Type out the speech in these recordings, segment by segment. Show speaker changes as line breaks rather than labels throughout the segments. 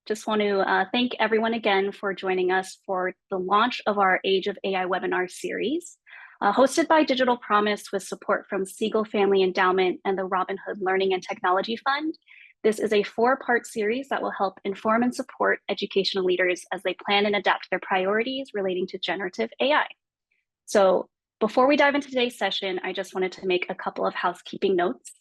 Just want to thank everyone again for joining us for the launch of our Age of AI webinar series, hosted by Digital Promise with support from Siegel Family Endowment and the Robin Hood Learning and Technology Fund. This is a 4-part series that will help inform and support educational leaders as they plan and adapt their priorities relating to generative AI. So before we dive into today's session, I just wanted to make a couple of housekeeping notes.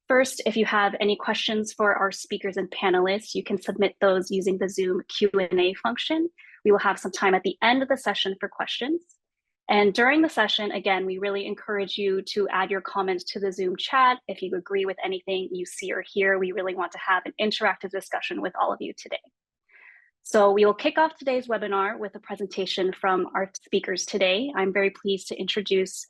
First, if you have any questions for our speakers and panelists, you can submit those using the Zoom Q&A function. We will have some time at the end of the session for questions. And during the session, again, we really encourage you to add your comments to the Zoom chat. If you agree with anything you see or hear, we really want to have an interactive discussion with all of you today. So we will kick off today's webinar with a presentation from our speakers today. I'm very pleased to introduce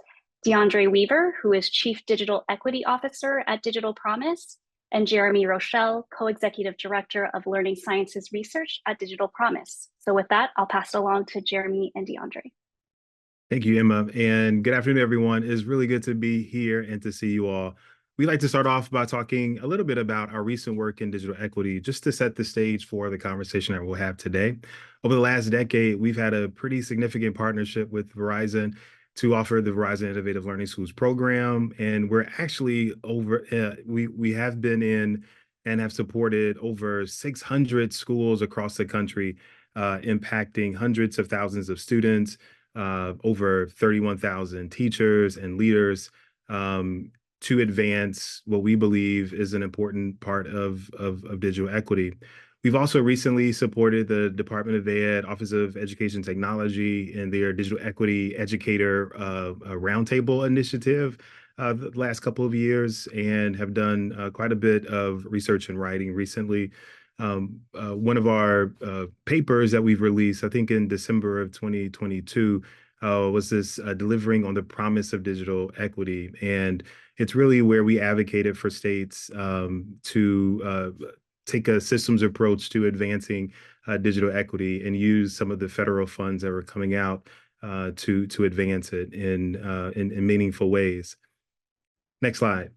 DeAndre Weaver, who is Chief Digital Equity Officer at Digital Promise, and Jeremy Roschelle, Co-Executive Director of Learning Sciences Research at Digital Promise. So with that, I'll pass it along to Jeremy and DeAndre.
Thank you, Emma, and good afternoon, everyone. It's really good to be here and to see you all. We'd like to start off by talking a little bit about our recent work in digital equity, just to set the stage for the conversation that we'll have today. Over the last decade, we've had a pretty significant partnership with Verizon to offer the Verizon Innovative Learning Schools program. And we're actually we have been in and have supported over 600 schools across the country, impacting hundreds of thousands of students, over 31,000 teachers and leaders, to advance what we believe is an important part of digital equity. We've also recently supported the Department of Ed, Office of Education Technology, and their Digital Equity Educator Roundtable initiative the last couple of years, and have done quite a bit of research and writing recently. One of our papers that we've released, I think in December of 2022, was this delivering on the promise of digital equity. And it's really where we advocated for states to take a systems approach to advancing digital equity and use some of the federal funds that were coming out to advance it in meaningful ways. Next slide.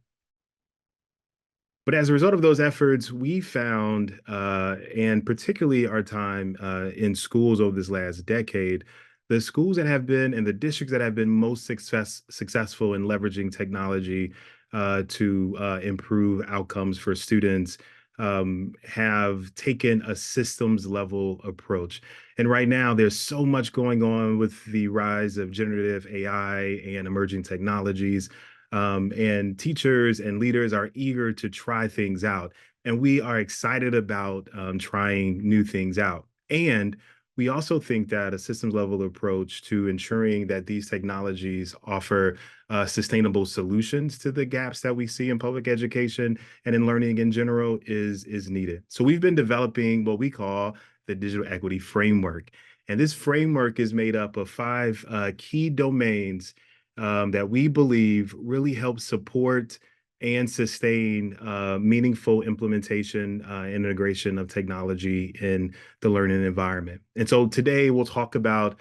But as a result of those efforts, we found, and particularly our time in schools over this last decade, the schools that have been and the districts that have been most successful in leveraging technology to improve outcomes for students have taken a systems level approach. And right now, there's so much going on with the rise of generative AI and emerging technologies. And teachers and leaders are eager to try things out. And we are excited about trying new things out. And we also think that a systems level approach to ensuring that these technologies offer sustainable solutions to the gaps that we see in public education and in learning in general is needed. So we've been developing what we call the Digital Equity Framework. And this framework is made up of 5 key domains that we believe really help support and sustain meaningful implementation and integration of technology in the learning environment. And so today we'll talk about,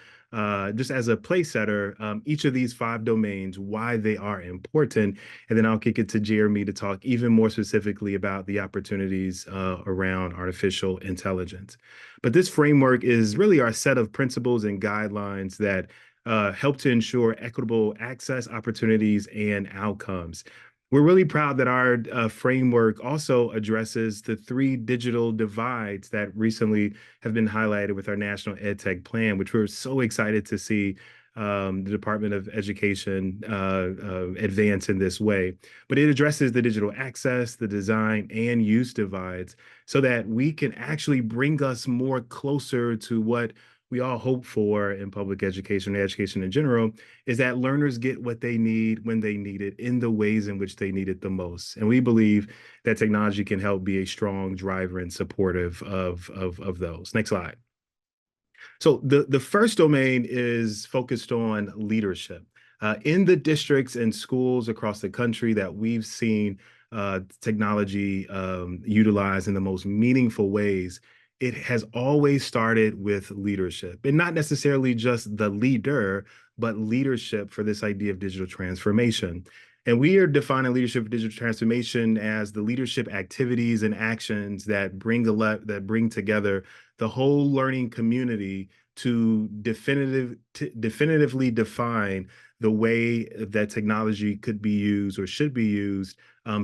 just as a place setter, each of these 5 domains, why they are important, and then I'll kick it to Jeremy to talk even more specifically about the opportunities around artificial intelligence. But this framework is really our set of principles and guidelines that help to ensure equitable access, opportunities, and outcomes. We're really proud that our framework also addresses the 3 digital divides that recently have been highlighted with our National EdTech Plan, which we're so excited to see the Department of Education advance in this way. But it addresses the digital access, the design, and use divides so that we can actually bring us more closer to what we all hope for in public education and education in general, is that learners get what they need when they need it in the ways in which they need it the most. And we believe that technology can help be a strong driver and supportive of those. Next slide. So the first domain is focused on leadership. In the districts and schools across the country that we've seen technology utilized in the most meaningful ways, it has always started with leadership, and not necessarily just the leader, but leadership for this idea of digital transformation. And we are defining leadership for digital transformation as the leadership activities and actions that bring together the whole learning community to definitively define the way that technology could be used or should be used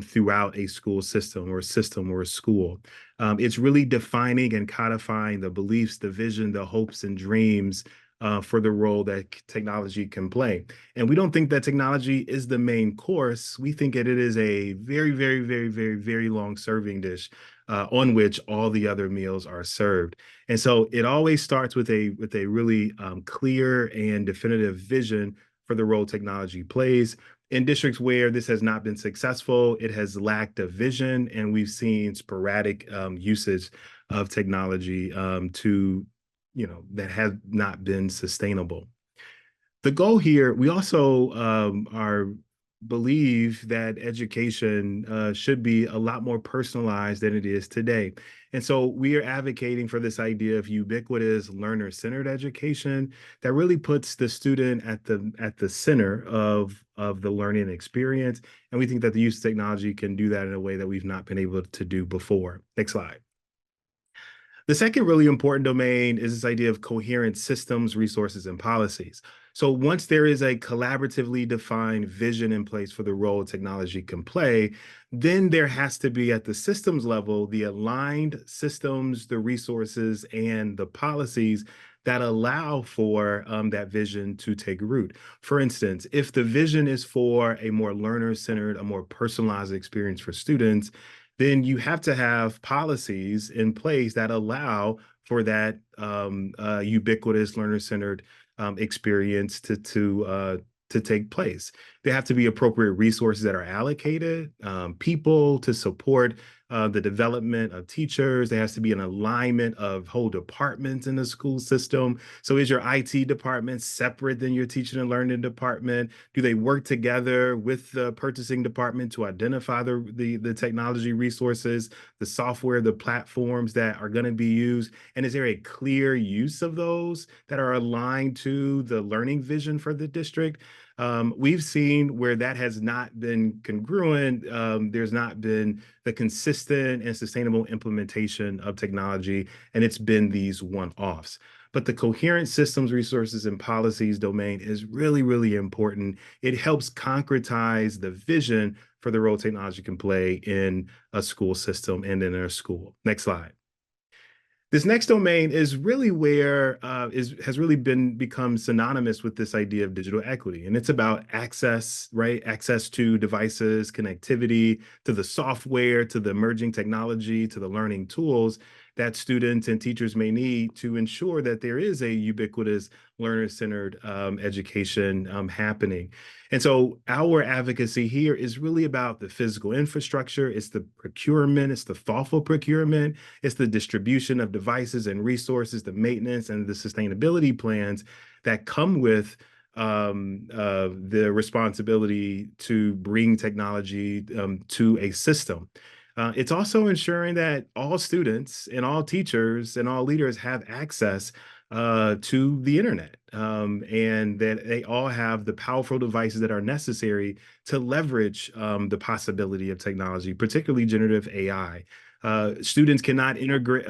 throughout a school system or a school. It's really defining and codifying the beliefs, the vision, the hopes and dreams for the role that technology can play. And we don't think that technology is the main course. We think that it is a very, very, very, very, very long serving dish on which all the other meals are served. And so it always starts with a really clear and definitive vision for the role technology plays. In districts where this has not been successful, it has lacked a vision, and we've seen sporadic usage of technology that has not been sustainable. The goal here, we also believe that education should be a lot more personalized than it is today. And so we are advocating for this idea of ubiquitous learner-centered education that really puts the student at the center of the learning experience. And we think that the use of technology can do that in a way that we've not been able to do before. Next slide. The second really important domain is this idea of coherent systems, resources, and policies. So once there is a collaboratively defined vision in place for the role technology can play, then there has to be at the systems level, the aligned systems, the resources, and the policies that allow for that vision to take root. For instance, if the vision is for a more learner-centered, a more personalized experience for students, then you have to have policies in place that allow for that ubiquitous learner-centered experience to take place. There have to be appropriate resources that are allocated, people to support the development of teachers. There has to be an alignment of whole departments in the school system. So is your IT department separate than your teaching and learning department? Do they work together with the purchasing department to identify the technology resources, the software, the platforms that are going to be used? And is there a clear use of those that are aligned to the learning vision for the district? We've seen where that has not been congruent. There's not been the consistent and sustainable implementation of technology, and it's been these one-offs. But the coherent systems, resources, and policies domain is really, really important. It helps concretize the vision for the role technology can play in a school system and in a school. Next slide. This next domain is really where has really become synonymous with this idea of digital equity. And it's about access, right? Access to devices, connectivity, to the software, to the emerging technology, to the learning tools that students and teachers may need to ensure that there is a ubiquitous learner-centered education happening. And so our advocacy here is really about the physical infrastructure. It's the procurement, it's the thoughtful procurement, it's the distribution of devices and resources, the maintenance and the sustainability plans that come with the responsibility to bring technology to a system. It's also ensuring that all students and all teachers and all leaders have access to the internet and that they all have the powerful devices that are necessary to leverage the possibility of technology, particularly generative AI. Students cannot integrate,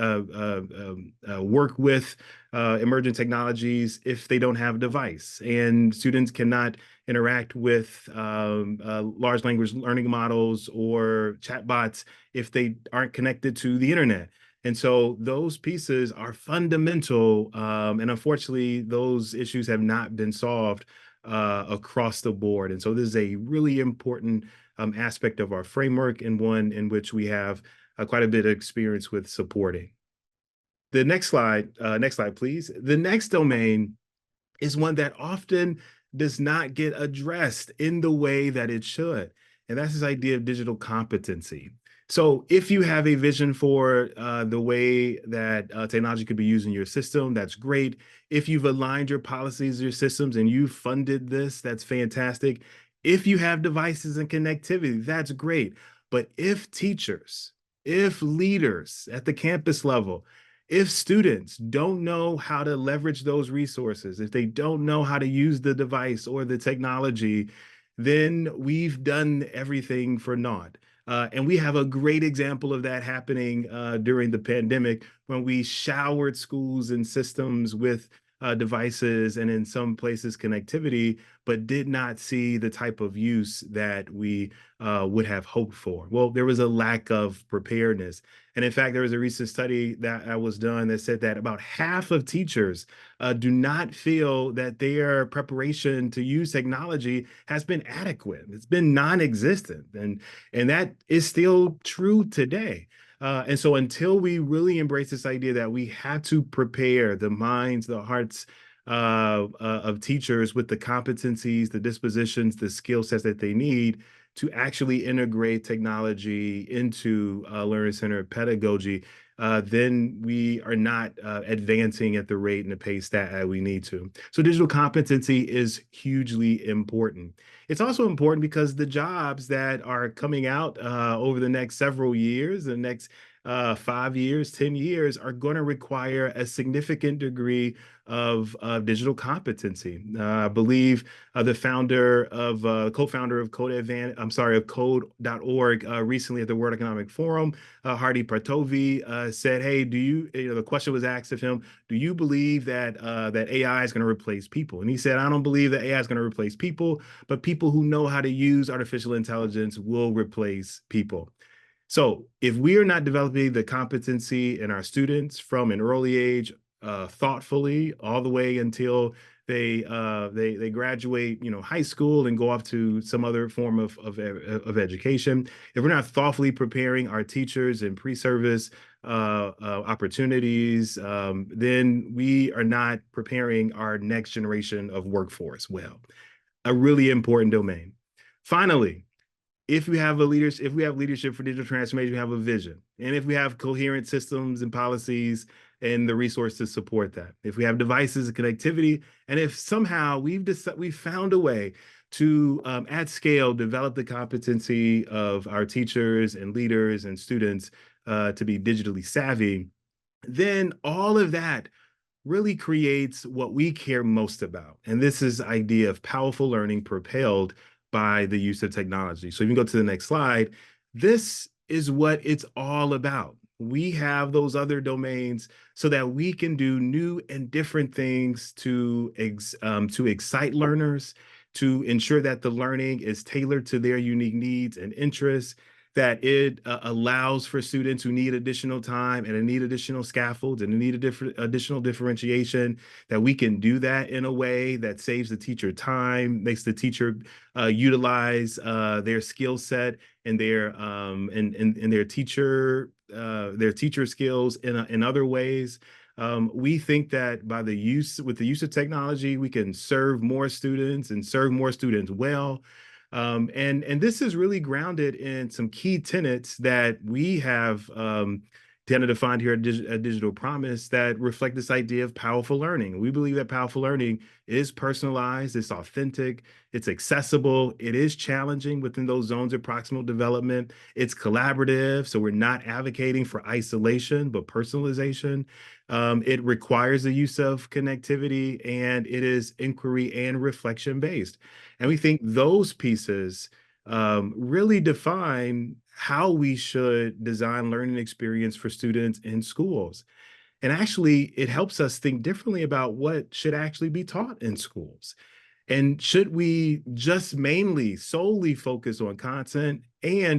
work with emerging technologies if they don't have a device, and students cannot interact with large language learning models or chatbots if they aren't connected to the internet. And so those pieces are fundamental, and unfortunately, those issues have not been solved across the board. And so this is a really important aspect of our framework, and one in which we have quite a bit of experience with supporting. The next slide, please. The next domain is one that often does not get addressed in the way that it should. And that's this idea of digital competency. So if you have a vision for the way that technology could be used in your system, that's great. If you've aligned your policies, your systems, and you've funded this, that's fantastic. If you have devices and connectivity, that's great. But if teachers, if leaders at the campus level, if students don't know how to leverage those resources, if they don't know how to use the device or the technology, then we've done everything for naught. And we have a great example of that happening during the pandemic when we showered schools and systems with devices and in some places connectivity, but did not see the type of use that we would have hoped for. Well, there was a lack of preparedness. And in fact, there was a recent study that was done that said that about half of teachers do not feel that their preparation to use technology has been adequate. It's been non-existent. And that is still true today. And so until we really embrace this idea that we have to prepare the minds, the hearts of teachers with the competencies, the dispositions, the skill sets that they need to actually integrate technology into learner-centered pedagogy, then we are not advancing at the rate and the pace that we need to. So digital competency is hugely important. It's also important because the jobs that are coming out over the next several years, the next 5 years, 10 years, are going to require a significant degree of digital competency. I believe the co-founder of Code.org recently at the World Economic Forum, Hardy Partovi, said, "Hey, the question was asked of him, do you believe that that AI is going to replace people?" And he said, "I don't believe that AI is going to replace people, but people who know how to use artificial intelligence will replace people." So if we are not developing the competency in our students from an early age, thoughtfully, all the way until they graduate, high school and go off to some other form of education, if we're not thoughtfully preparing our teachers in pre-service opportunities, then we are not preparing our next generation of workforce well. A really important domain. Finally, if we have leadership for digital transformation, we have a vision. And if we have coherent systems and policies and the resources to support that, if we have devices and connectivity, and if somehow we've found a way to at scale develop the competency of our teachers and leaders and students to be digitally savvy, then all of that really creates what we care most about. And this is the idea of powerful learning propelled by the use of technology. So if you can go to the next slide, this is what it's all about. We have those other domains so that we can do new and different things to excite learners, to ensure that the learning is tailored to their unique needs and interests, that it allows for students who need additional time and need additional scaffolds and need additional differentiation, that we can do that in a way that saves the teacher time, makes the teacher utilize their skill set and their teacher skills in other ways. We think that with the use of technology, we can serve more students and serve more students well. And this is really grounded in some key tenets that we have tended to find here at Digital Promise that reflect this idea of powerful learning. We believe that powerful learning is personalized, it's authentic, it's accessible, it is challenging within those zones of proximal development, it's collaborative, so we're not advocating for isolation, but personalization. It requires the use of connectivity, and it is inquiry and reflection based. And we think those pieces really define how we should design learning experience for students in schools. And actually, it helps us think differently about what should actually be taught in schools. And should we just solely focus on content,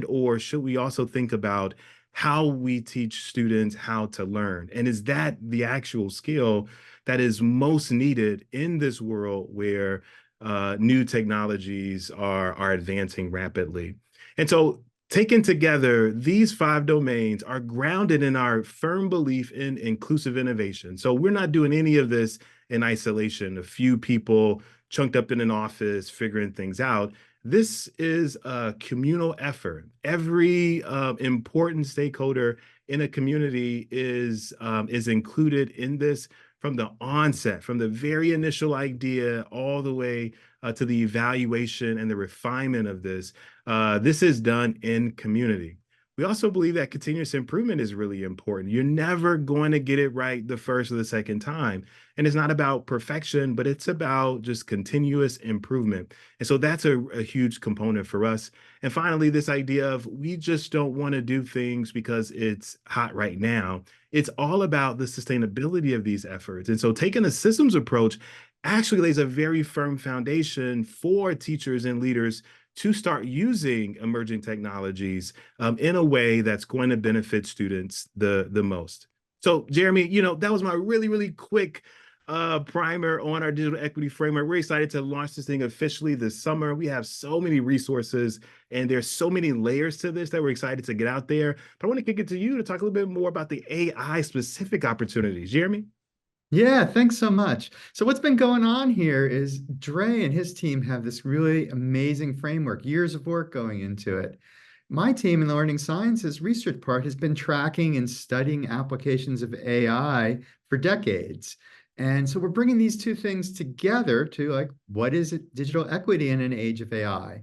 or should we also think about how we teach students how to learn? And is that the actual skill that is most needed in this world where new technologies are advancing rapidly? And so taken together, these 5 domains are grounded in our firm belief in inclusive innovation. So we're not doing any of this in isolation, a few people chunked up in an office figuring things out. This is a communal effort. Every important stakeholder in a community is included in this from the onset, from the very initial idea all the way to the evaluation and the refinement of this. This is done in community. We also believe that continuous improvement is really important. You're never going to get it right the first or the second time. And it's not about perfection, but it's about just continuous improvement. And so that's a huge component for us. And finally, this idea of we just don't want to do things because it's hot right now. It's all about the sustainability of these efforts. And so taking a systems approach actually lays a very firm foundation for teachers and leaders to start using emerging technologies in a way that's going to benefit students the most. So, Jeremy, that was my really quick primer on our digital equity framework. We're excited to launch this thing officially this summer. We have so many resources and there's so many layers to this that we're excited to get out there. But I want to kick it to you to talk a little bit more about the AI specific opportunities. Jeremy?
Yeah, thanks so much. So what's been going on here is Dre and his team have this really amazing framework, years of work going into it. My team in the learning sciences research part has been tracking and studying applications of AI for decades. And so we're bringing these two things together to like, what is it, digital equity in an age of AI?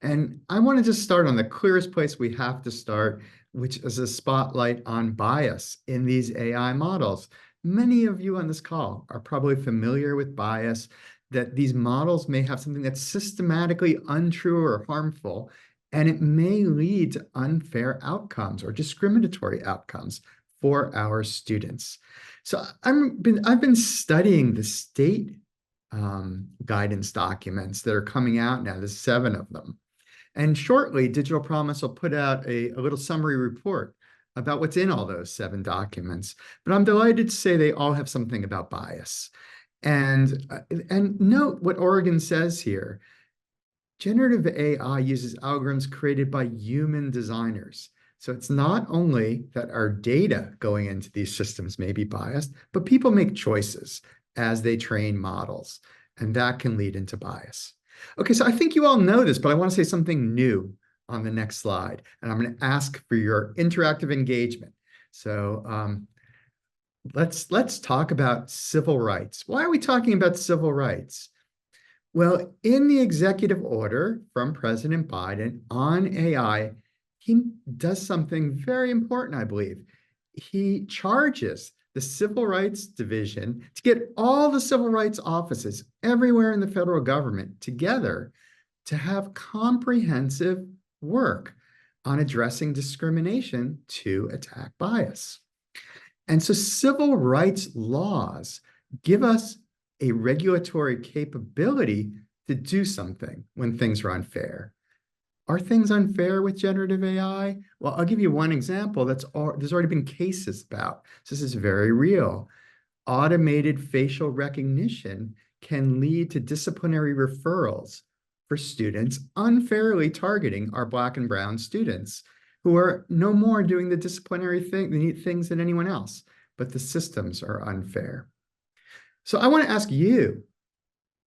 And I want to just start on the clearest place we have to start, which is a spotlight on bias in these AI models. Many of you on this call are probably familiar with bias, that these models may have something that's systematically untrue or harmful, and it may lead to unfair outcomes or discriminatory outcomes for our students. So I've been studying the state guidance documents that are coming out now. There's 7 of them. And shortly, Digital Promise will put out a little summary report about what's in all those 7 documents. But I'm delighted to say they all have something about bias. And note what Oregon says here. Generative AI uses algorithms created by human designers. So it's not only that our data going into these systems may be biased, but people make choices as they train models, and that can lead into bias. Okay, so I think you all know this, but I want to say something new on the next slide, and I'm going to ask for your interactive engagement. So let's talk about civil rights. Why are we talking about civil rights? Well, in the executive order from President Biden on AI, he does something very important, I believe. He charges the Civil Rights Division to get all the civil rights offices everywhere in the federal government together to have comprehensive work on addressing discrimination to attack bias. And so civil rights laws give us a regulatory capability to do something when things are unfair. Are things unfair with generative AI? Well, I'll give you one example there's already been cases about. So this is very real. Automated facial recognition can lead to disciplinary referrals for students unfairly targeting our Black and brown students who are no more doing the disciplinary things than anyone else, but the systems are unfair. So I want to ask you,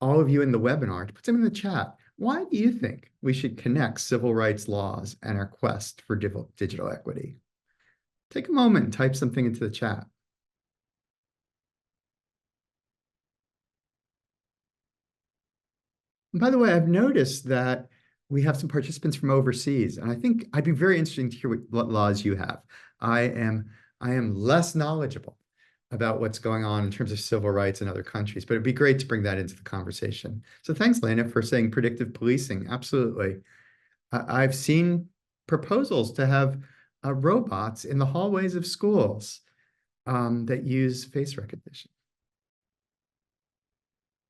all of you in the webinar, to put them in the chat. Why do you think we should connect civil rights laws and our quest for digital equity? Take a moment and type something into the chat. And by the way, I've noticed that we have some participants from overseas, and I think I'd be very interested to hear what laws you have. I am less knowledgeable about what's going on in terms of civil rights in other countries, but it'd be great to bring that into the conversation. So thanks, Lena, for saying predictive policing. Absolutely. I've seen proposals to have robots in the hallways of schools that use face recognition.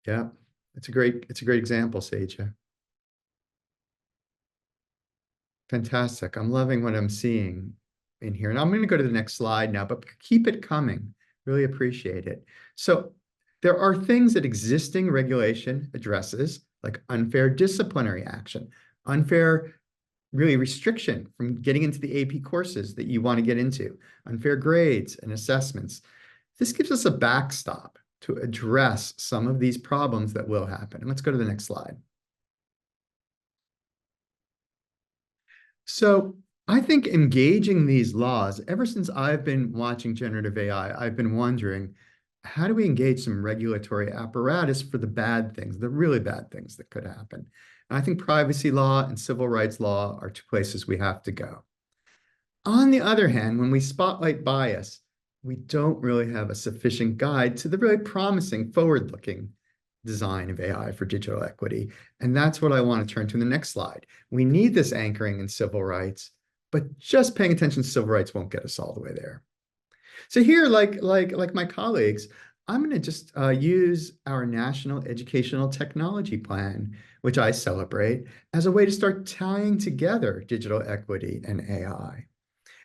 Yeah, it's a great example, Seija. Fantastic. I'm loving what I'm seeing in here. And I'm going to go to the next slide now, but keep it coming. Really appreciate it. So there are things that existing regulation addresses, like unfair disciplinary action, unfair really restriction from getting into the AP courses that you want to get into, unfair grades and assessments. This gives us a backstop to address some of these problems that will happen. And let's go to the next slide. So I think engaging these laws, ever since I've been watching generative AI, I've been wondering, how do we engage some regulatory apparatus for the bad things, the really bad things that could happen? And I think privacy law and civil rights law are 2 places we have to go. On the other hand, when we spotlight bias, we don't really have a sufficient guide to the really promising forward-looking design of AI for digital equity. And that's what I want to turn to in the next slide. We need this anchoring in civil rights, but just paying attention to civil rights won't get us all the way there. So here, like my colleagues, I'm going to just use our National Educational Technology Plan, which I celebrate, as a way to start tying together digital equity and AI.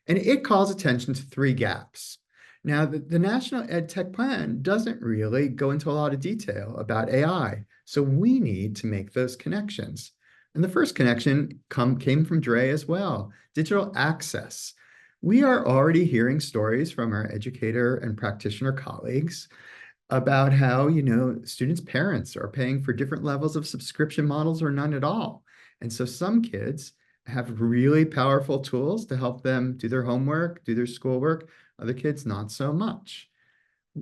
And it calls attention to three gaps. Now, the National Ed Tech Plan doesn't really go into a lot of detail about AI, so we need to make those connections. And the first connection came from Dre as well, digital access. We are already hearing stories from our educator and practitioner colleagues about how, students' parents are paying for different levels of subscription models or none at all. And so some kids have really powerful tools to help them do their homework, do their schoolwork. Other kids, not so much.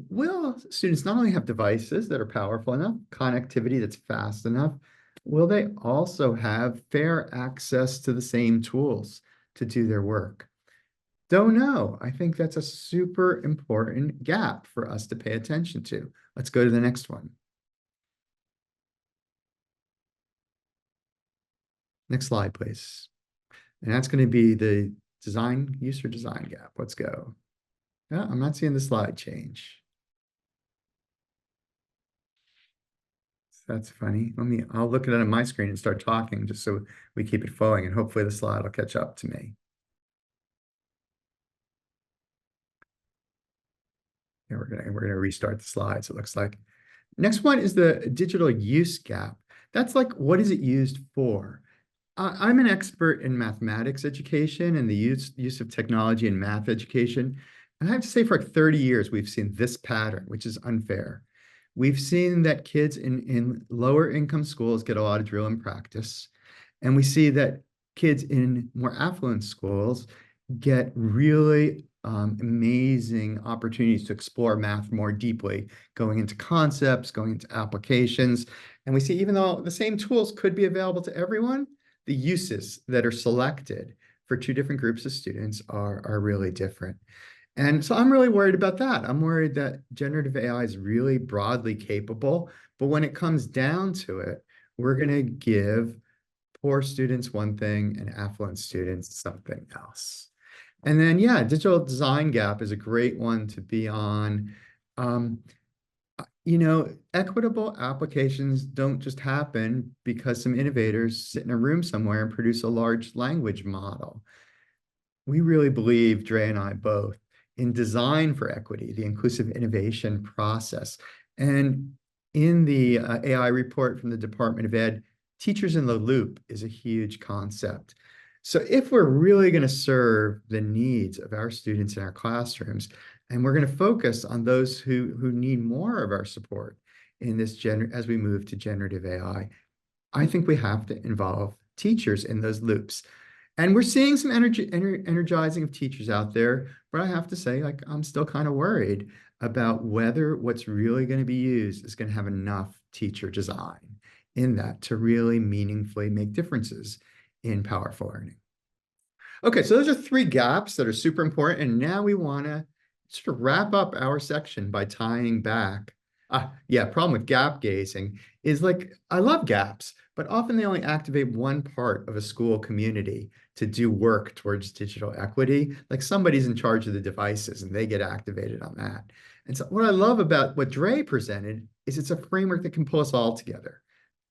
Will students not only have devices that are powerful enough, connectivity that's fast enough, will they also have fair access to the same tools to do their work? Don't know. I think that's a super important gap for us to pay attention to. Let's go to the next one. Next slide, please. And that's going to be the user design gap. Let's go. Yeah, I'm not seeing the slide change. That's funny. I'll look at it on my screen and start talking just so we keep it flowing, and hopefully the slide will catch up to me. Yeah, we're gonna restart the slides, it looks like. Next one is the digital use gap. That's like, what is it used for? I'm an expert in mathematics education and the use of technology in math education. And I have to say, for like 30 years, we've seen this pattern, which is unfair. We've seen that kids in lower income schools get a lot of drill and practice. And we see that kids in more affluent schools get really amazing opportunities to explore math more deeply, going into concepts, going into applications. And we see, even though the same tools could be available to everyone, the uses that are selected for two different groups of students are really different. And so I'm really worried about that. I'm worried that generative AI is really broadly capable, but when it comes down to it, we're going to give poor students one thing and affluent students something else. And then, yeah, digital design gap is a great one to be on. Equitable applications don't just happen because some innovators sit in a room somewhere and produce a large language model. We really believe, Dre and I both, in design for equity, the inclusive innovation process. And in the AI report from the Department of Ed, teachers in the loop is a huge concept. So if we're really going to serve the needs of our students in our classrooms, and we're going to focus on those who need more of our support in this as we move to generative AI, I think we have to involve teachers in those loops. And we're seeing some energizing of teachers out there, but I have to say, like, I'm still kind of worried about whether what's really going to be used is going to have enough teacher design in that to really meaningfully make differences in powerful learning. Okay, so those are three gaps that are super important. And now we want to sort of wrap up our section by tying back. Problem with gap gazing is, like, I love gaps, but often they only activate one part of a school community to do work towards digital equity. Like, somebody's in charge of the devices and they get activated on that. And so what I love about what Dre presented is it's a framework that can pull us all together.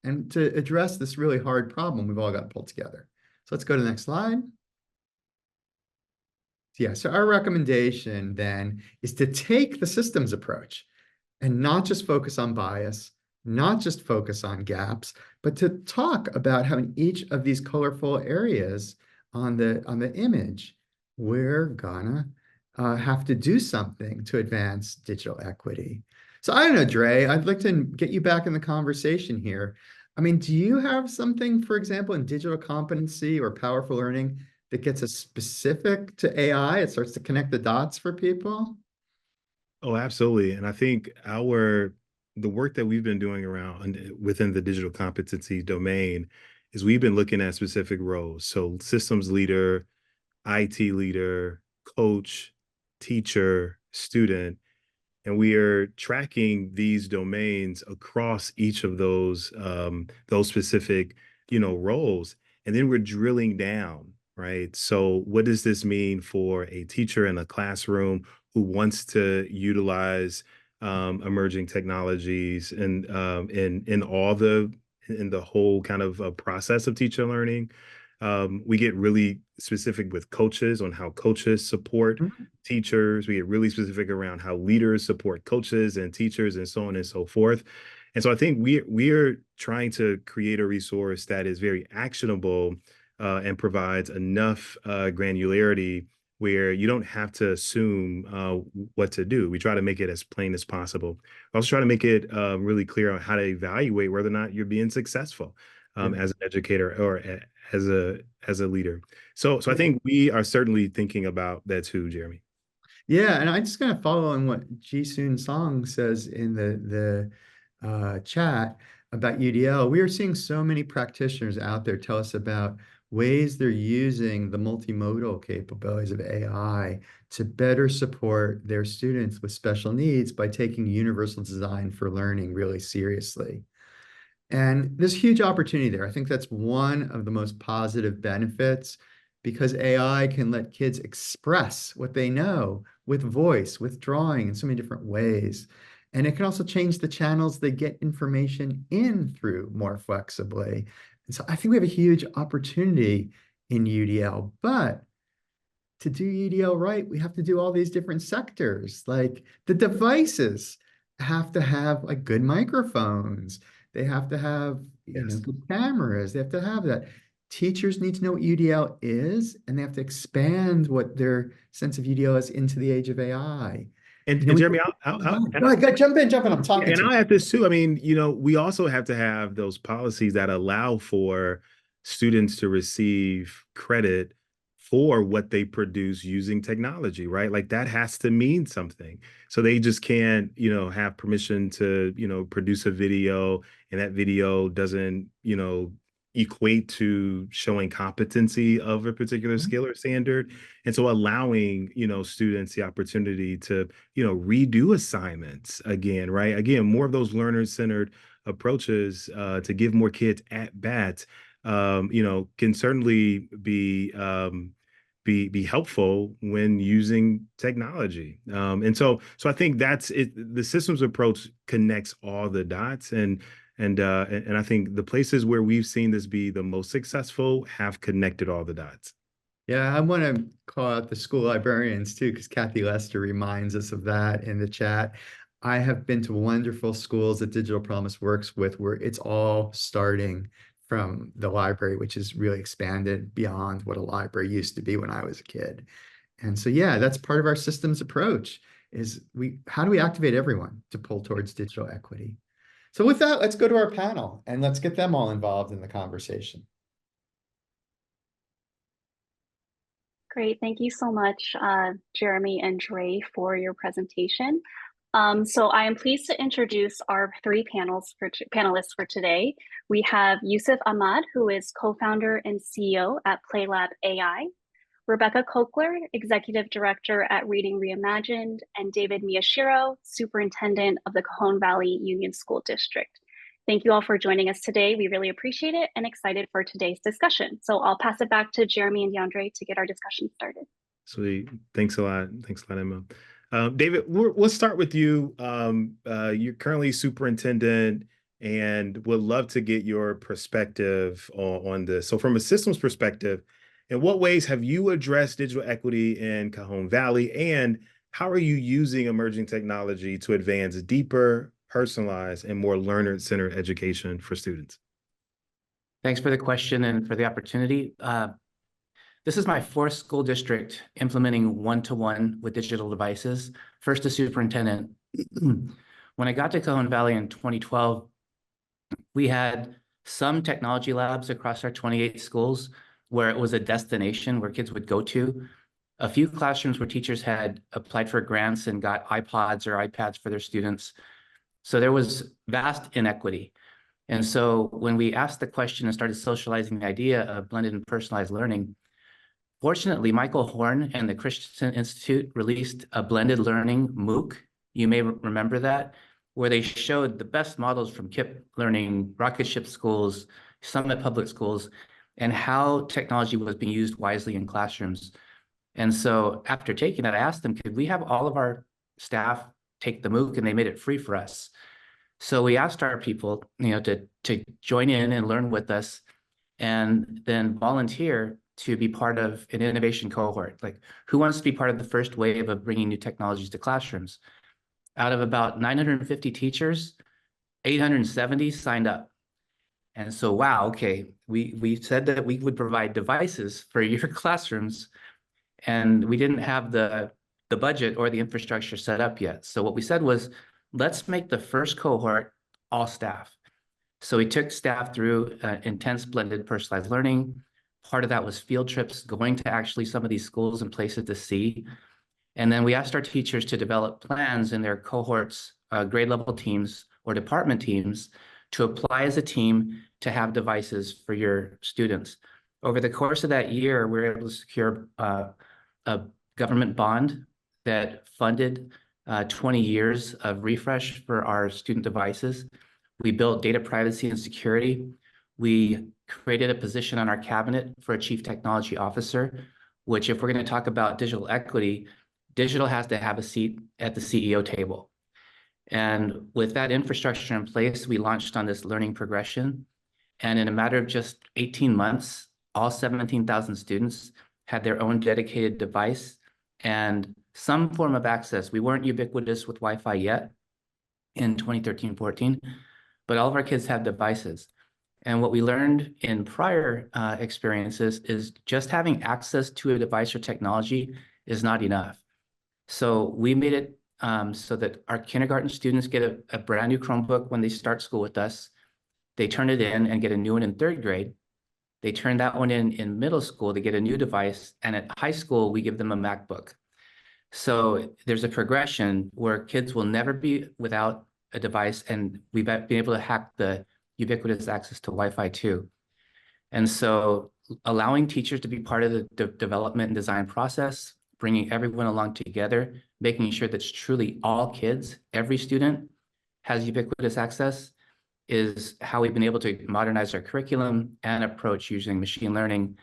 And to address this really hard problem, we've all got to pull together. So let's go to the next slide. Yeah, so our recommendation then is to take the systems approach and not just focus on bias, not just focus on gaps, but to talk about how in each of these colorful areas on the image, we're gonna have to do something to advance digital equity. So I don't know, Dre, I'd like to get you back in the conversation here. I mean, do you have something, for example, in digital competency or powerful learning that gets us specific to AI? It starts to connect the dots for people?
Oh, absolutely. And I think the work that we've been doing within the digital competency domain is we've been looking at specific roles. So systems leader, IT leader, coach, teacher, student, and we are tracking these domains across each of those specific, roles. And then we're drilling down, right? So what does this mean for a teacher in a classroom who wants to utilize emerging technologies and in the whole kind of process of teacher learning? We get really specific with coaches on how coaches support
Mhm.
teachers. We get really specific around how leaders support coaches and teachers and so on and so forth. And so I think we're trying to create a resource that is very actionable and provides enough granularity where you don't have to assume what to do. We try to make it as plain as possible. We also try to make it really clear on how to evaluate whether or not you're being successful
Yeah.
as an educator or as a leader. So I think we are certainly thinking about that too, Jeremy.
Yeah, and I'm just going to follow on what Ji-Soon Song says in the chat about UDL. We are seeing so many practitioners out there tell us about ways they're using the multimodal capabilities of AI to better support their students with special needs by taking universal design for learning really seriously. And there's huge opportunity there. I think that's one of the most positive benefits because AI can let kids express what they know with voice, with drawing in so many different ways. And it can also change the channels they get information in through more flexibly. And so I think we have a huge opportunity in UDL, but to do UDL right, we have to do all these different sectors. Like the devices have to have like good microphones. They have to have,
Yes.
good cameras. They have to have that. Teachers need to know what UDL is, and they have to expand what their sense of UDL is into the age of AI.
And
We
Jeremy, I'll
go ahead, jump in. I'm
yeah,
talking
and
to
I
you.
have this too. I mean, we also have to have those policies that allow for students to receive credit for what they produce using technology, right? Like that has to mean something. So they just can't, have permission to, produce a video and that video doesn't, equate to showing competency of a particular skill or standard. And so allowing, students the opportunity to redo assignments again, right? Again, more of those learner-centered approaches to give more kids at bat, can certainly be helpful when using technology. And so I think that's it. The systems approach connects all the dots, and I think the places where we've seen this be the most successful have connected all the dots.
Yeah, I want to call out the school librarians too, because Kathy Lester reminds us of that in the chat. I have been to wonderful schools that Digital Promise works with where it's all starting from the library, which has really expanded beyond what a library used to be when I was a kid. And so, yeah, that's part of our systems approach is how do we activate everyone to pull towards digital equity? So with that, let's go to our panel and let's get them all involved in the conversation.
Great. Thank you so much, Jeremy and Dre, for your presentation. So I am pleased to introduce our three panelists for today. We have Yusuf Ahmad, who is co-founder and CEO at Playlab AI, Rebecca Kockler, Executive Director at Reading Reimagined, and David Miyashiro, Superintendent of the Cajon Valley Union School District. Thank you all for joining us today. We really appreciate it and excited for today's discussion. So I'll pass it back to Jeremy and DeAndre to get our discussion started.
Sweet. Thanks a lot. Thanks a lot, Emma. David, we'll start with you. You're currently superintendent and would love to get your perspective on this. So from a systems perspective, in what ways have you addressed digital equity in Cajon Valley, and how are you using emerging technology to advance deeper, personalized, and more learner-centered education for students?
Thanks for the question and for the opportunity. This is my fourth school district implementing one-to-one with digital devices. First as superintendent. When I got to Cajon Valley in 2012, we had some technology labs across our 28 schools where it was a destination where kids would go to. A few classrooms where teachers had applied for grants and got iPods or iPads for their students. So there was vast inequity. And so when we asked the question and started socializing the idea of blended and personalized learning, Fortunately, Michael Horn and the Christensen Institute released a blended learning MOOC. You may remember that, where they showed the best models from KIPP Learning, Rocket Ship Schools, Summit Public Schools, and how technology was being used wisely in classrooms. And so after taking that, I asked them, could we have all of our staff take the MOOC? And they made it free for us. So we asked our people, to join in and learn with us, and then volunteer to be part of an innovation cohort. Like, who wants to be part of the first wave of bringing new technologies to classrooms? Out of about 950 teachers, 870 signed up. And so, wow, okay, we said that we would provide devices for your classrooms, and we didn't have the budget or the infrastructure set up yet. So what we said was, let's make the first cohort all staff. So we took staff through intense blended personalized learning. Part of that was field trips, going to actually some of these schools and places to see. And then we asked our teachers to develop plans in their cohorts, grade level teams or department teams, to apply as a team to have devices for your students. Over the course of that year, we were able to secure a government bond that funded 20 years of refresh for our student devices. We built data privacy and security. We created a position on our cabinet for a chief technology officer, which, if we're going to talk about digital equity, digital has to have a seat at the CEO table. And with that infrastructure in place, we launched on this learning progression. And in a matter of just 18 months, all 17,000 students had their own dedicated device and some form of access. We weren't ubiquitous with Wi-Fi yet in 2013-14, but all of our kids have devices. And what we learned in prior experiences is just having access to a device or technology is not enough. So we made it so that our kindergarten students get a brand new Chromebook when they start school with us. They turn it in and get a new one in third grade. They turn that one in middle school to get a new device. And at high school, we give them a MacBook. So there's a progression where kids will never be without a device, and we've been able to hack the ubiquitous access to Wi-Fi too. And so allowing teachers to be part of the development and design process, bringing everyone along together, making sure that truly all kids, every student has ubiquitous access, is how we've been able to modernize our curriculum and approach using machine learning.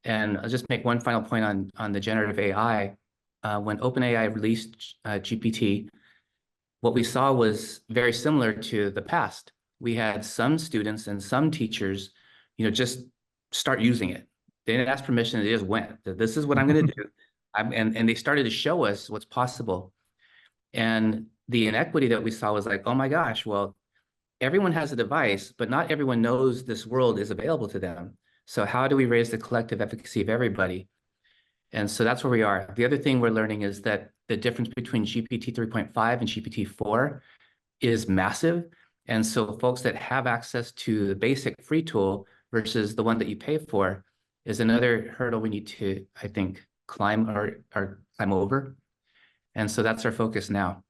And I'll just make one final point on the generative AI. When OpenAI released GPT, what we saw was very similar to the past. We had some students and some teachers, just start using it. They didn't ask permission, they just went. This is what I'm going to do. And they started to show us what's possible. And the inequity that we saw was like, oh my gosh, well, everyone has a device, but not everyone knows this world is available to them. So how do we raise the collective efficacy of everybody? And so that's where we are. The other thing we're learning is that the difference between GPT 3.5 and GPT 4 is massive. And so folks that have access to the basic free tool versus the one that you pay for is another hurdle we need to, I think, climb or climb over. And so that's our focus now.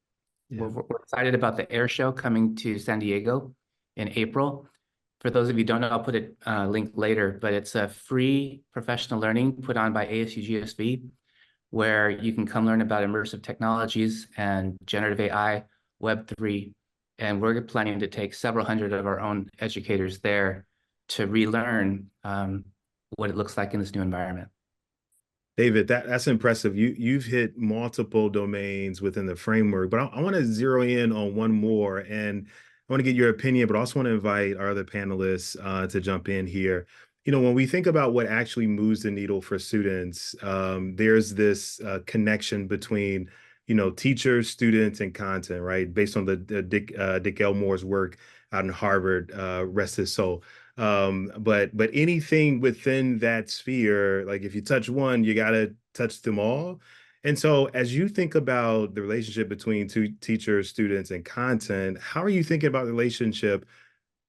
Yeah. We're excited about the air show coming to San Diego in April. For those of you who don't know, I'll put a link later, but it's a free professional learning put on by ASU GSV, where you can come learn about immersive technologies and generative AI, Web3. And we're planning to take several hundred of our own educators there to relearn what it looks like in this new environment.
David, that's impressive. You've hit multiple domains within the framework, but I want to zero in on one more, and I want to get your opinion, but also want to invite our other panelists to jump in here. When we think about what actually moves the needle for students, there's this connection between, teachers, students, and content, right? Based on the Dick Elmore's work out in Harvard, rest his soul. But anything within that sphere, like if you touch one, you got to touch them all. And so as you think about the relationship between teachers, students, and content, how are you thinking about the relationship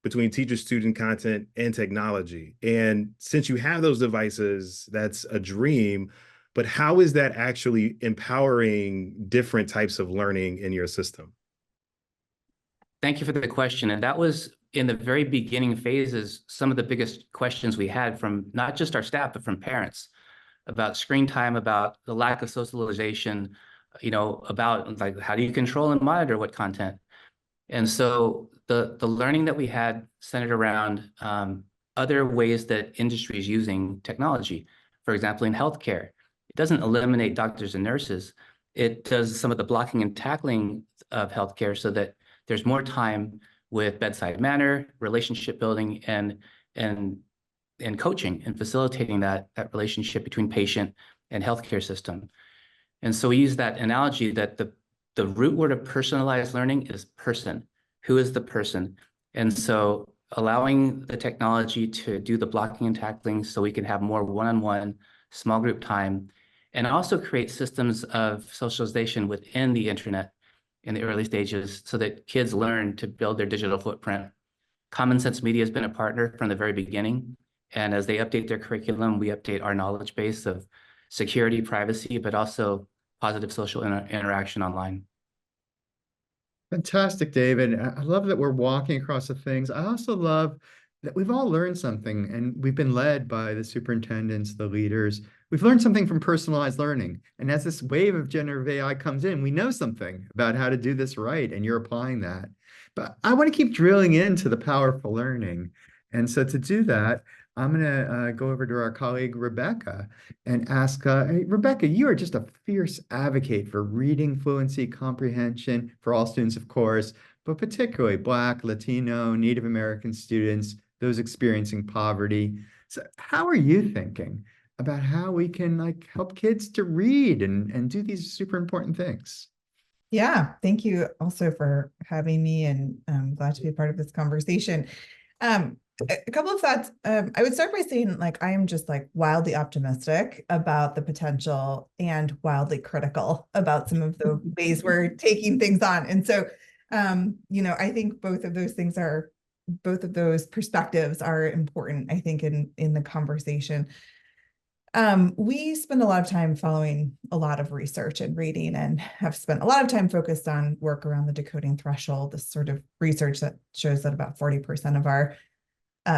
between teacher, student, content, and technology? And since you have those devices, that's a dream, but how is that actually empowering different types of learning in your system?
Thank you for the question. And that was, in the very beginning phases, some of the biggest questions we had from not just our staff, but from parents about screen time, about the lack of socialization, about like how do you control and monitor what content. And so the learning that we had centered around other ways that industry is using technology. For example, in healthcare, it doesn't eliminate doctors and nurses. It does some of the blocking and tackling of healthcare so that there's more time with bedside manner, relationship building, and coaching and facilitating that relationship between patient and healthcare system. And so we use that analogy that the root word of personalized learning is person. Who is the person? And so allowing the technology to do the blocking and tackling so we can have more one-on-one small group time, and also create systems of socialization within the internet in the early stages so that kids learn to build their digital footprint. Common Sense Media has been a partner from the very beginning. And as they update their curriculum, we update our knowledge base of security, privacy, but also positive social interaction online.
Fantastic, David. I love that we're walking across the things. I also love that we've all learned something, and we've been led by the superintendents, the leaders. We've learned something from personalized learning. And as this wave of generative AI comes in, we know something about how to do this right, and you're applying that. But I want to keep drilling into the powerful learning. And so to do that, I'm going to go over to our colleague, Rebecca, and ask, hey, Rebecca, you are just a fierce advocate for reading fluency, comprehension for all students, of course, but particularly Black, Latino, Native American students, those experiencing poverty. So how are you thinking about how we can help kids to read and do these super important things?
Yeah, thank you also for having me, and I'm glad to be a part of this conversation. A couple of thoughts. I would start by saying, I am just wildly optimistic about the potential and wildly critical about some of the ways we're taking things on. And so, I think both of those perspectives are important, I think, in the conversation. We spend a lot of time following a lot of research and reading, and have spent a lot of time focused on work around the decoding threshold, this sort of research that shows that about 40% of our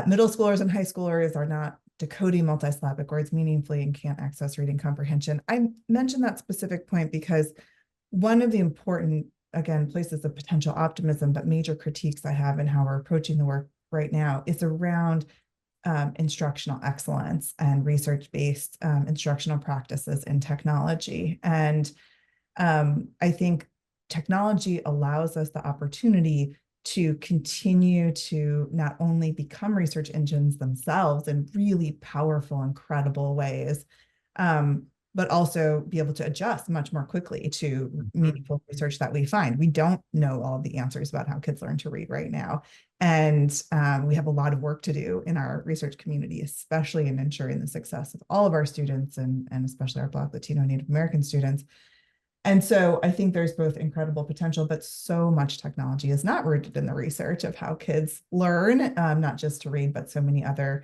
middle schoolers and high schoolers are not decoding multisyllabic words meaningfully and can't access reading comprehension. I mentioned that specific point because one of the important, again, places of potential optimism, but major critiques I have in how we're approaching the work right now is around instructional excellence and research-based instructional practices in technology. And I think technology allows us the opportunity to continue to not only become research engines themselves in really powerful, incredible ways, but also be able to adjust much more quickly to meaningful research that we find. We don't know all of the answers about how kids learn to read right now. And we have a lot of work to do in our research community, especially in ensuring the success of all of our students, and especially our Black, Latino, Native American students. And so I think there's both incredible potential, but so much technology is not rooted in the research of how kids learn, not just to read, but so many other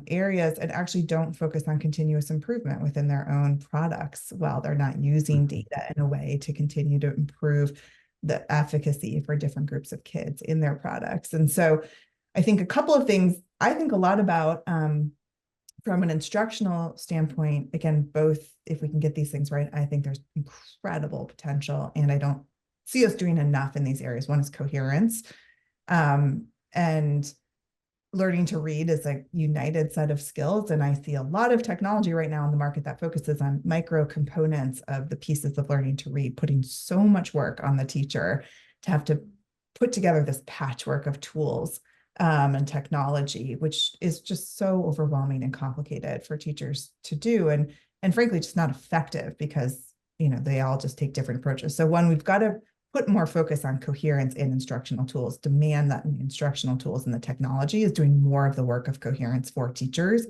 areas, and actually don't focus on continuous improvement within their own products while they're not using data in a way to continue to improve the efficacy for different groups of kids in their products. And so I think a couple of things I think a lot about from an instructional standpoint, again, both if we can get these things right, I think there's incredible potential, and I don't see us doing enough in these areas. One is coherence, and learning to read is a united set of skills. And I see a lot of technology right now in the market that focuses on micro components of the pieces of learning to read, putting so much work on the teacher to have to put together this patchwork of tools and technology, which is just so overwhelming and complicated for teachers to do, and frankly, just not effective because they all just take different approaches. So one, we've got to put more focus on coherence in instructional tools, demand that the instructional tools and the technology is doing more of the work of coherence for teachers,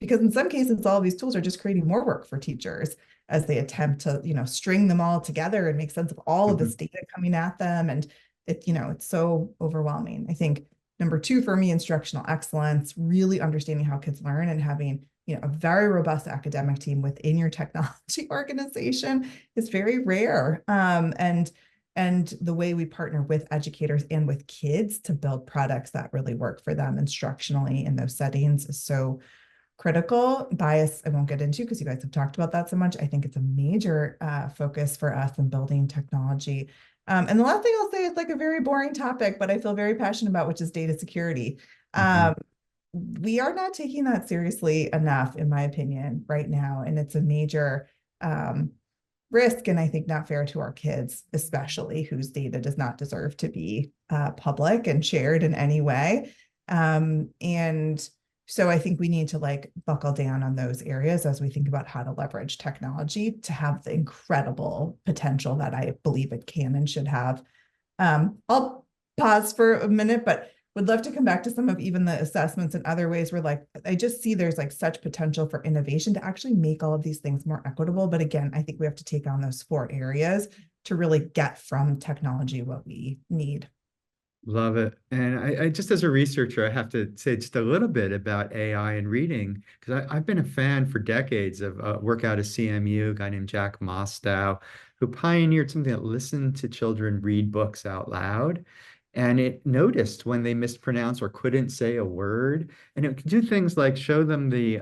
because in some cases, all of these tools are just creating more work for teachers as they attempt to, string them all together and make sense of all of this data coming at them. And it's so overwhelming. I think number two, for me, instructional excellence, really understanding how kids learn and having a very robust academic team within your technology organization is very rare. And the way we partner with educators and with kids to build products that really work for them instructionally in those settings is so critical. Bias, I won't get into because you guys have talked about that so much. I think it's a major focus for us in building technology. And the last thing I'll say is like a very boring topic, but I feel very passionate about, which is data security. We are not taking that seriously enough, in my opinion, right now. And it's a major risk, and I think not fair to our kids, especially whose data does not deserve to be public and shared in any way. And so I think we need to like buckle down on those areas as we think about how to leverage technology to have the incredible potential that I believe it can and should have. I'll pause for a minute, but would love to come back to some of even the assessments and other ways where like, I just see there's like such potential for innovation to actually make all of these things more equitable. But again, I think we have to take on those 4 areas to really get from technology what we need.
Love it. And I just as a researcher, I have to say just a little bit about AI and reading, because I've been a fan for decades of work out of CMU, a guy named Jack Mostow, who pioneered something that listened to children read books out loud. And it noticed when they mispronounced or couldn't say a word. And it could do things like show them the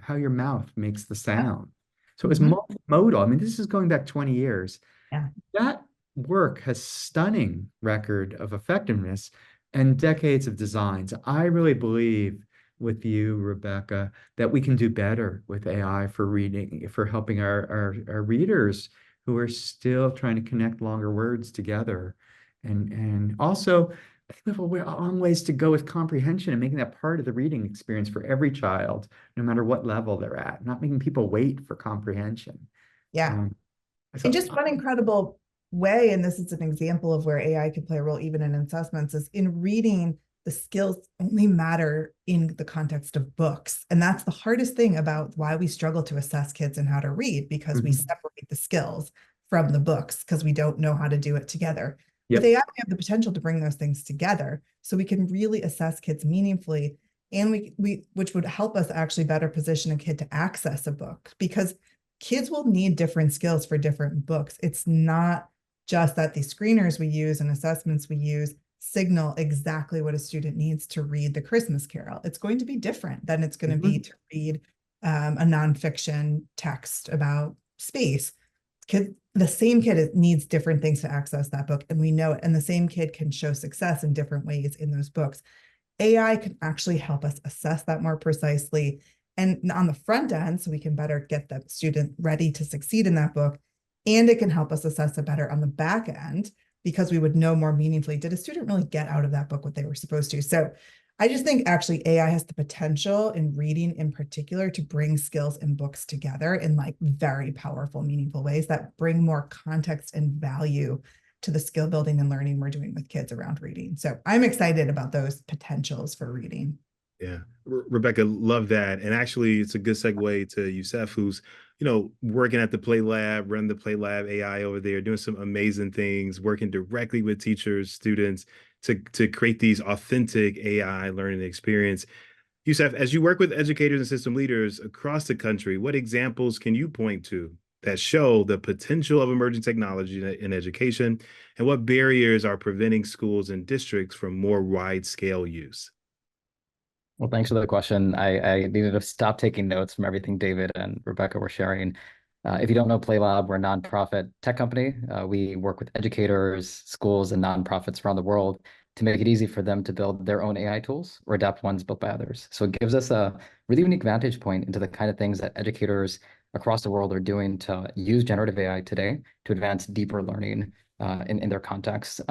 how your mouth makes the sound. So it was multimodal. I mean, this is going back 20 years.
Yeah.
That work has stunning record of effectiveness and decades of designs. I really believe with you, Rebecca, that we can do better with AI for reading, for helping our readers who are still trying to connect longer words together. And also, I think we have a long ways to go with comprehension and making that part of the reading experience for every child, no matter what level they're at, not making people wait for comprehension.
Yeah. And just one incredible way, and this is an example of where AI could play a role even in assessments, is in reading, the skills only matter in the context of books. And that's the hardest thing about why we struggle to assess kids and how to read, because we separate the skills from the books because we don't know how to do it together. With AI, we have the potential to bring those things together so we can really assess kids meaningfully, and which would help us actually better position a kid to access a book, because kids will need different skills for different books. It's not just that the screeners we use and assessments we use signal exactly what a student needs to read the Christmas Carol. It's going to be different than it's going to be to read a nonfiction text about space. The same kid needs different things to access that book, and we know it. And the same kid can show success in different ways in those books. AI can actually help us assess that more precisely. And on the front end, so we can better get the student ready to succeed in that book. And it can help us assess it better on the back end, because we would know more meaningfully, did a student really get out of that book what they were supposed to? So I just think actually AI has the potential in reading in particular to bring skills and books together in like very powerful, meaningful ways that bring more context and value to the skill building and learning we're doing with kids around reading. So I'm excited about those potentials for reading.
Yeah, Rebecca, love that. And actually, it's a good segue to Yusuf, who's, working at the Playlab, running the Playlab AI over there, doing some amazing things, working directly with teachers, students to create these authentic AI learning experience. Yusuf, as you work with educators and system leaders across the country, what examples can you point to that show the potential of emerging technology in education, and what barriers are preventing schools and districts from more wide-scale use?
Well, thanks for the question. I needed to stop taking notes from everything David and Rebecca were sharing. If you don't know Playlab, we're a nonprofit tech company. We work with educators, schools, and nonprofits around the world to make it easy for them to build their own AI tools or adapt ones built by others. So it gives us a really unique vantage point into the kind of things that educators across the world are doing to use generative AI today to advance deeper learning in their context.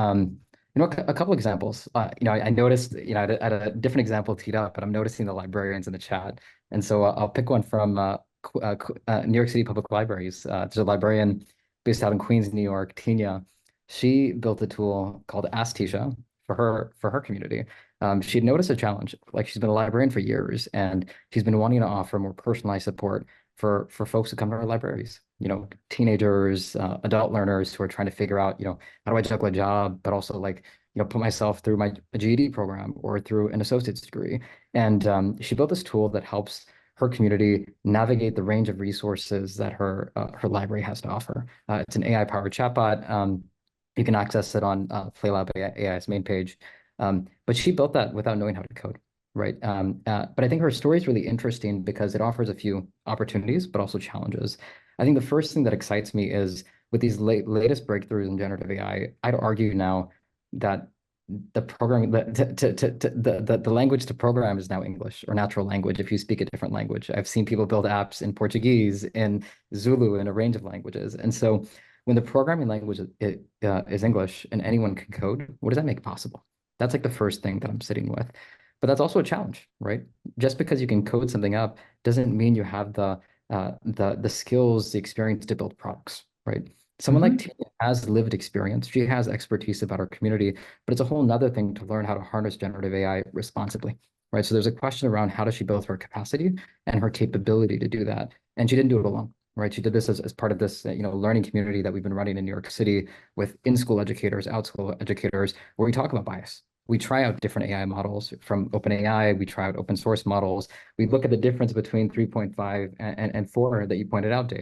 A couple examples. I noticed, at a different example teed up, but I'm noticing the librarians in the chat. And so I'll pick one from New York City Public Libraries. There's a librarian based out in Queens, New York, Tina. She built a tool called Ask Tisha for her community. She'd noticed a challenge. Like, she's been a librarian for years, and she's been wanting to offer more personalized support for folks who come to our libraries, teenagers, adult learners who are trying to figure out, how do I juggle a job, but also put myself through my GED program or through an associate's degree. And she built this tool that helps her community navigate the range of resources that her library has to offer. It's an AI-powered chatbot. You can access it on Playlab AI's main page. But she built that without knowing how to code. right? But I think her story is really interesting because it offers a few opportunities, but also challenges. I think the first thing that excites me is with these latest breakthroughs in generative AI, I'd argue now that the programming, the language to program is now English or natural language if you speak a different language. I've seen people build apps in Portuguese, in Zulu, in a range of languages. And so when the programming language is English and anyone can code, what does that make possible? That's like the first thing that I'm sitting with. But that's also a challenge, right? Just because you can code something up doesn't mean you have the skills, the experience to build products, right? Someone like Tia has lived experience. She has expertise about our community, but it's a whole nother thing to learn how to harness generative AI responsibly, right? So there's a question around how does she build her capacity and her capability to do that? And she didn't do it alone, right? She did this as part of this, learning community that we've been running in New York City with in-school educators, out-school educators, where we talk about bias. We try out different AI models from OpenAI. We try out open source models. We look at the difference between 3.5 and 4 that you pointed out,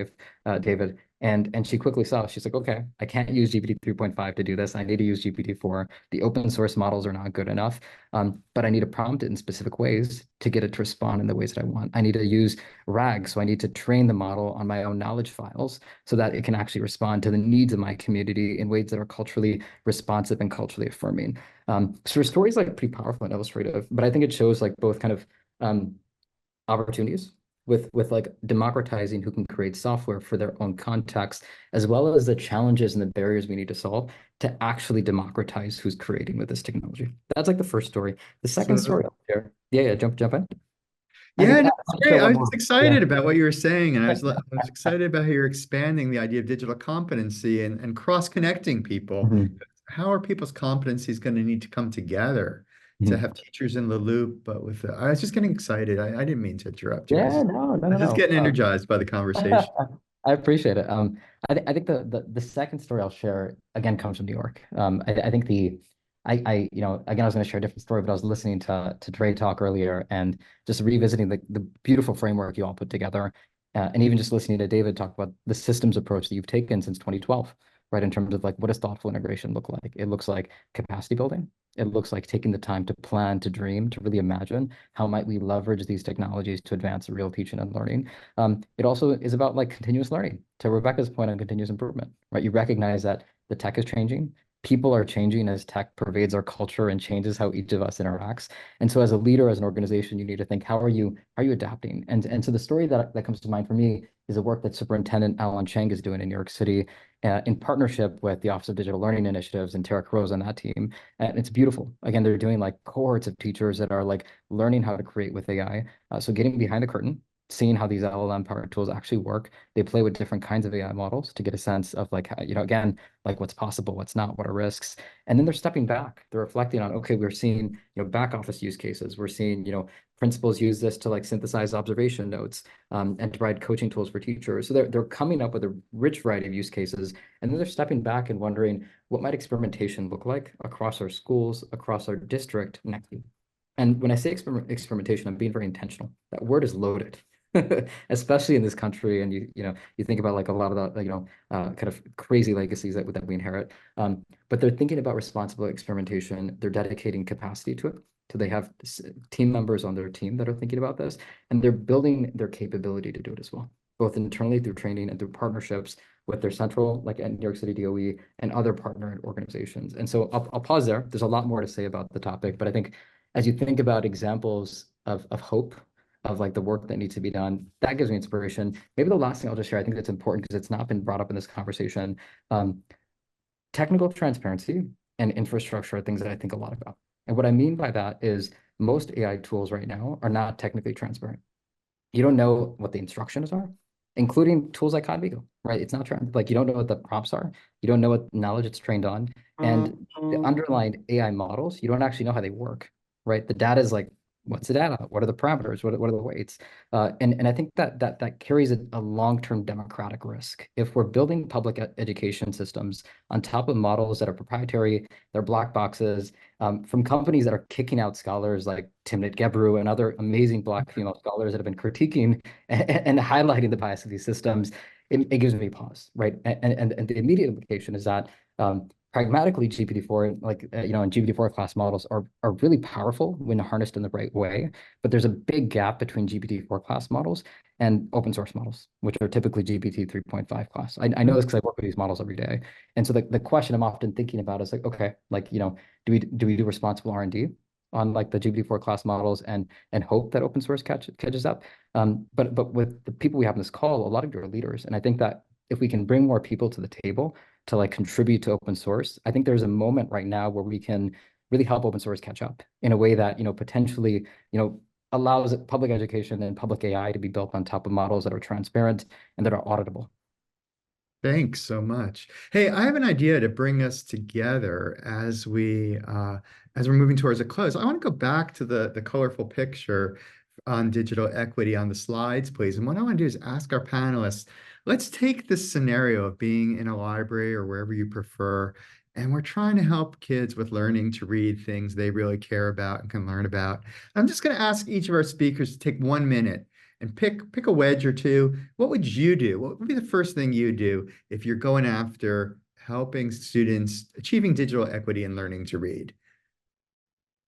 David. And she quickly saw, she's like, okay, I can't use GPT 3.5 to do this. I need to use GPT 4. The open source models are not good enough, but I need to prompt it in specific ways to get it to respond in the ways that I want. I need to use RAG, so I need to train the model on my own knowledge files so that it can actually respond to the needs of my community in ways that are culturally responsive and culturally affirming. So her story is like pretty powerful and illustrative, but I think it shows like both kind of opportunities with like democratizing who can create software for their own context, as well as the challenges and the barriers we need to solve to actually democratize who's creating with this technology. That's like the first story. The second story I'll share. Yeah, jump in.
Yeah, no, it's great. I was just excited about what you were saying, and I was excited about how you're expanding the idea of digital competency and cross-connecting people. How are people's competencies going to need to come together to have teachers in the loop? But I was just getting excited. I didn't mean to interrupt you.
Yeah, no.
I was just getting energized by the conversation.
I appreciate it. I think the second story I'll share again comes from New York. I think again, I was going to share a different story, but I was listening to Dre talk earlier and just revisiting the beautiful framework you all put together, and even just listening to David talk about the systems approach that you've taken since 2012, right? In terms of like, what does thoughtful integration look like? It looks like capacity building. It looks like taking the time to plan, to dream, to really imagine how might we leverage these technologies to advance real teaching and learning. It also is about like continuous learning. To Rebecca's point on continuous improvement, right? You recognize that the tech is changing. People are changing as tech pervades our culture and changes how each of us interacts. And so as a leader, as an organization, you need to think, how are you adapting? And so the story that comes to mind for me is the work that Superintendent Alan Cheng is doing in New York City in partnership with the Office of Digital Learning Initiatives and Tarek Rose on that team. And it's beautiful. Again, they're doing like cohorts of teachers that are like learning how to create with AI. So getting behind the curtain, seeing how these LLM-powered tools actually work. They play with different kinds of AI models to get a sense of like, again, like what's possible, what's not, what are risks. And then they're stepping back. They're reflecting on, okay, we're seeing, back office use cases. We're seeing, principals use this to like synthesize observation notes and to provide coaching tools for teachers. So they're coming up with a rich variety of use cases. And then they're stepping back and wondering, what might experimentation look like across our schools, across our district next year? And when I say experimentation, I'm being very intentional. That word is loaded. Especially in this country, and you think about like a lot of the kind of crazy legacies that we inherit. But they're thinking about responsible experimentation. They're dedicating capacity to it. So they have team members on their team that are thinking about this, and they're building their capability to do it as well, both internally through training and through partnerships with their central, like at New York City DOE and other partner organizations. And so I'll pause there. There's a lot more to say about the topic, but I think as you think about examples of hope, of like the work that needs to be done, that gives me inspiration. Maybe the last thing I'll just share, I think that's important because it's not been brought up in this conversation. Technical transparency and infrastructure are things that I think a lot about. And what I mean by that is most AI tools right now are not technically transparent. You don't know what the instructions are, including tools like Codvigo, right? It's not like you don't know what the prompts are. You don't know what knowledge it's trained on. And the underlying AI models, you don't actually know how they work, right? The data is like, what's the data? What are the parameters? What are the weights? And I think that carries a long-term democratic risk. If we're building public education systems on top of models that are proprietary, they're black boxes, from companies that are kicking out scholars like Timnit Gebru and other amazing Black female scholars that have been critiquing and highlighting the bias of these systems, it gives me pause, right? And the immediate implication is that pragmatically, GPT-4, like, and GPT-4 class models are really powerful when harnessed in the right way. But there's a big gap between GPT-4 class models and open source models, which are typically GPT 3.5 class. I know this because I work with these models every day. And so the question I'm often thinking about is like, okay, like, do we do responsible R&D on like the GPT-4 class models and hope that open source catches up? But with the people we have in this call, a lot of you are leaders. And I think that if we can bring more people to the table to like contribute to open source, I think there's a moment right now where we can really help open source catch up in a way that, potentially, allows public education and public AI to be built on top of models that are transparent and that are auditable.
Thanks so much. Hey, I have an idea to bring us together as we're moving towards a close. I want to go back to the colorful picture on digital equity on the slides, please. And what I want to do is ask our panelists, let's take this scenario of being in a library or wherever you prefer, and we're trying to help kids with learning to read things they really care about and can learn about. I'm just going to ask each of our speakers to take 1 minute and pick a wedge or two. What would you do? What would be the first thing you do if you're going after helping students achieving digital equity and learning to read?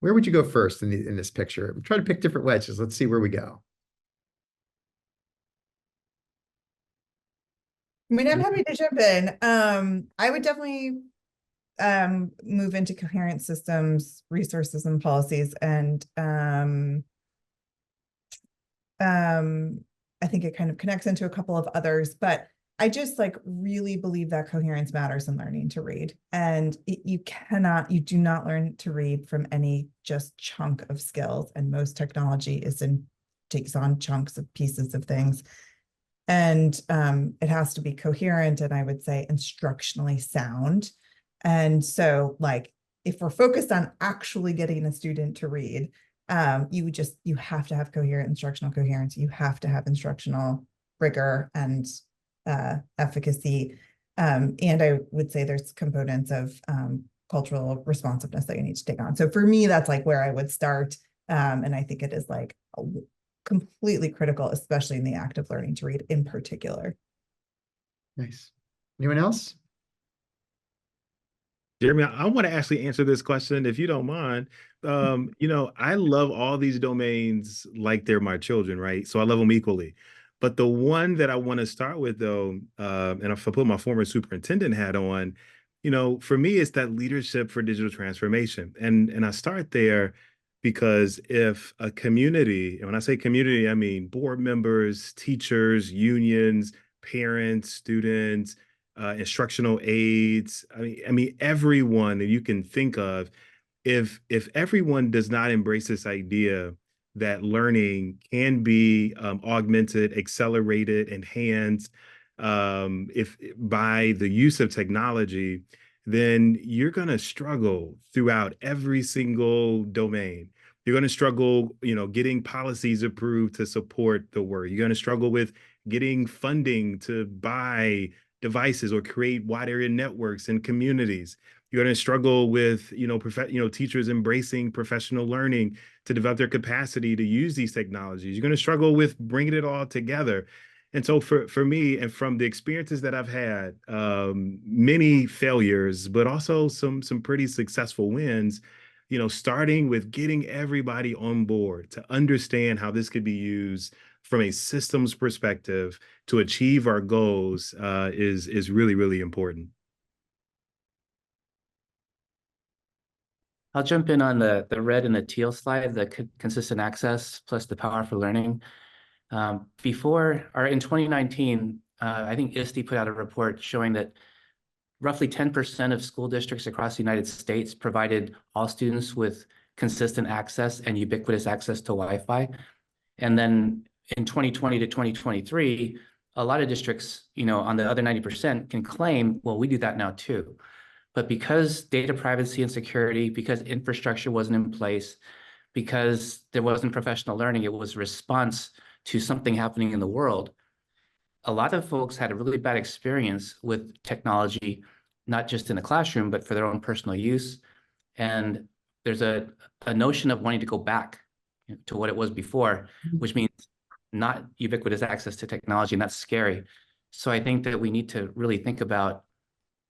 Where would you go first in this picture? Try to pick different wedges. Let's see where we go.
I mean, I'm happy to jump in. I would definitely move into coherent systems, resources, and policies. And I think it kind of connects into a couple of others, but I just like really believe that coherence matters in learning to read. And you do not learn to read from any just chunk of skills. And most technology takes on chunks of pieces of things. And it has to be coherent and I would say instructionally sound. And so like, if we're focused on actually getting a student to read, you have to have coherent instructional coherence. You have to have instructional rigor and efficacy. And I would say there's components of cultural responsiveness that you need to take on. So for me, that's like where I would start. And I think it is like completely critical, especially in the act of learning to read in particular.
Nice. Anyone else?
Jeremy, I want to actually answer this question if you don't mind. I love all these domains like they're my children, right? So I love them equally. But the one that I want to start with, though, and if I put my former superintendent hat on, for me, it's that leadership for digital transformation. And I start there because if a community, and when I say community, I mean board members, teachers, unions, parents, students, instructional aides. I mean, everyone that you can think of. If everyone does not embrace this idea that learning can be augmented, accelerated, enhanced, if by the use of technology, then you're going to struggle throughout every single domain. You're going to struggle, getting policies approved to support the work. You're going to struggle with getting funding to buy devices or create wide area networks and communities. You're going to struggle with, teachers embracing professional learning to develop their capacity to use these technologies. You're going to struggle with bringing it all together. And so for me, and from the experiences that I've had, many failures, but also some pretty successful wins, starting with getting everybody on board to understand how this could be used from a systems perspective to achieve our goals is really, really important.
I'll jump in on the red and the teal slide, the consistent access plus the power for learning. In 2019, I think ISTE put out a report showing that roughly 10% of school districts across the United States provided all students with consistent access and ubiquitous access to Wi-Fi. And then in 2020 to 2023, a lot of districts, on the other 90% can claim, well, we do that now too. But because data privacy and security, because infrastructure wasn't in place, because there wasn't professional learning, it was response to something happening in the world. A lot of folks had a really bad experience with technology, not just in the classroom, but for their own personal use. And there's a notion of wanting to go back to what it was before, which means not ubiquitous access to technology, and that's scary. So I think that we need to really think about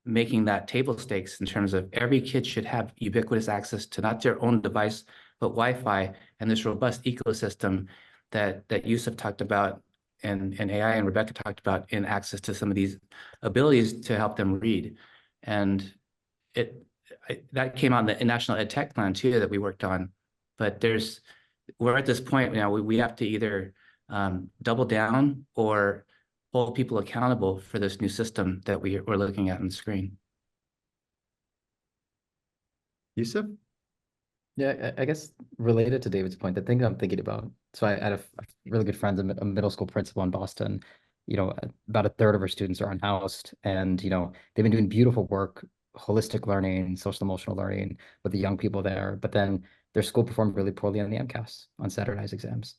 making that table stakes in terms of every kid should have ubiquitous access to not their own device, but Wi-Fi and this robust ecosystem that Yusuf talked about and AI and Rebecca talked about in access to some of these abilities to help them read. And that came out in the National Ed Tech Plan too that we worked on. But we're at this point now, we have to either double down or hold people accountable for this new system that we're looking at on the screen.
Yusuf?
Yeah, I guess related to David's point, the thing I'm thinking about, so I had a really good friend, a middle school principal in Boston. About a third of our students are unhoused, and they've been doing beautiful work, holistic learning, social emotional learning with the young people there. But then their school performed really poorly on the MCAS, on standardized exams.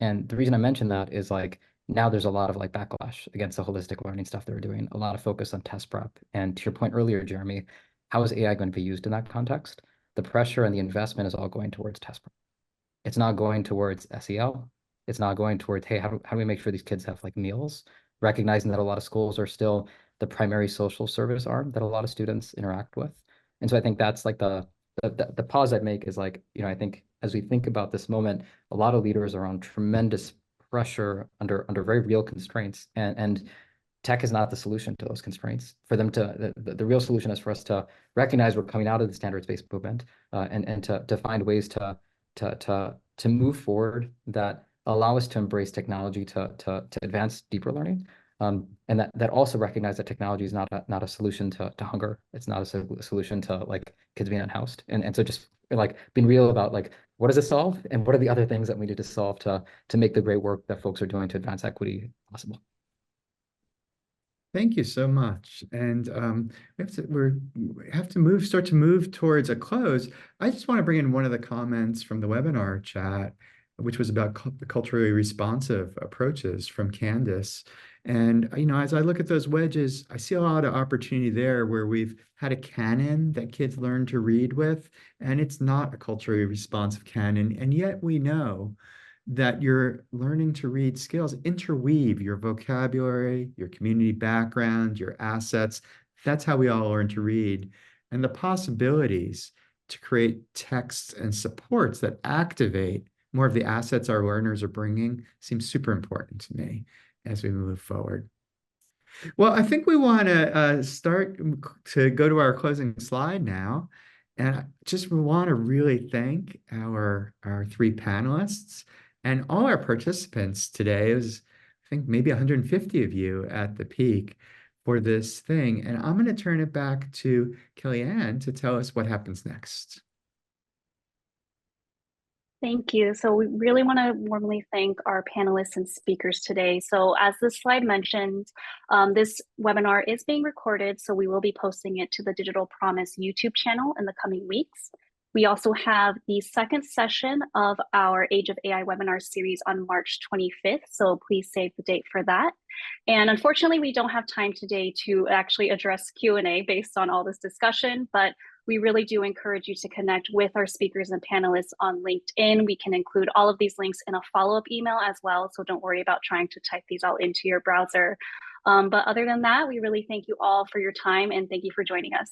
And the reason I mention that is now there's a lot of backlash against the holistic learning stuff they're doing, a lot of focus on test prep. And to your point earlier, Jeremy, how is AI going to be used in that context? The pressure and the investment is all going towards test prep. It's not going towards SEL. It's not going towards, hey, how do we make sure these kids have meals? Recognizing that a lot of schools are still the primary social service arm that a lot of students interact with. And so I think that's the pause I'd make is I think as we think about this moment, a lot of leaders are on tremendous pressure under very real constraints, and tech is not the solution to those constraints. For them the real solution is for us to recognize we're coming out of the standards-based movement, and to find ways to move forward that allow us to embrace technology to advance deeper learning, and that also recognize that technology is not a solution to hunger. It's not a solution to kids being unhoused, and so just being real about what does it solve and what are the other things that we need to solve to make the great work that folks are doing to advance equity possible.
Thank you so much. And we have to start to move towards a close. I just want to bring in one of the comments from the webinar chat, which was about culturally responsive approaches from Candace. And as I look at those wedges, I see a lot of opportunity there where we've had a canon that kids learn to read with, and it's not a culturally responsive canon. And yet we know that your learning to read skills interweave your vocabulary, your community background, your assets. That's how we all learn to read. And the possibilities to create texts and supports that activate more of the assets our learners are bringing seems super important to me as we move forward. Well, I think we want to start to go to our closing slide now. And I just want to really thank our three panelists and all our participants today. It was, I think, maybe 150 of you at the peak for this thing. And I'm going to turn it back to Kellyanne to tell us what happens next.
Thank you. So we really want to warmly thank our panelists and speakers today. So as the slide mentioned, this webinar is being recorded, so we will be posting it to the Digital Promise YouTube channel in the coming weeks. We also have the second session of our Age of AI webinar series on March 25th, so please save the date for that. And unfortunately, we don't have time today to actually address Q&A based on all this discussion, but we really do encourage you to connect with our speakers and panelists on LinkedIn. We can include all of these links in a follow-up email as well, so don't worry about trying to type these all into your browser. But other than that, we really thank you all for your time and thank you for joining us.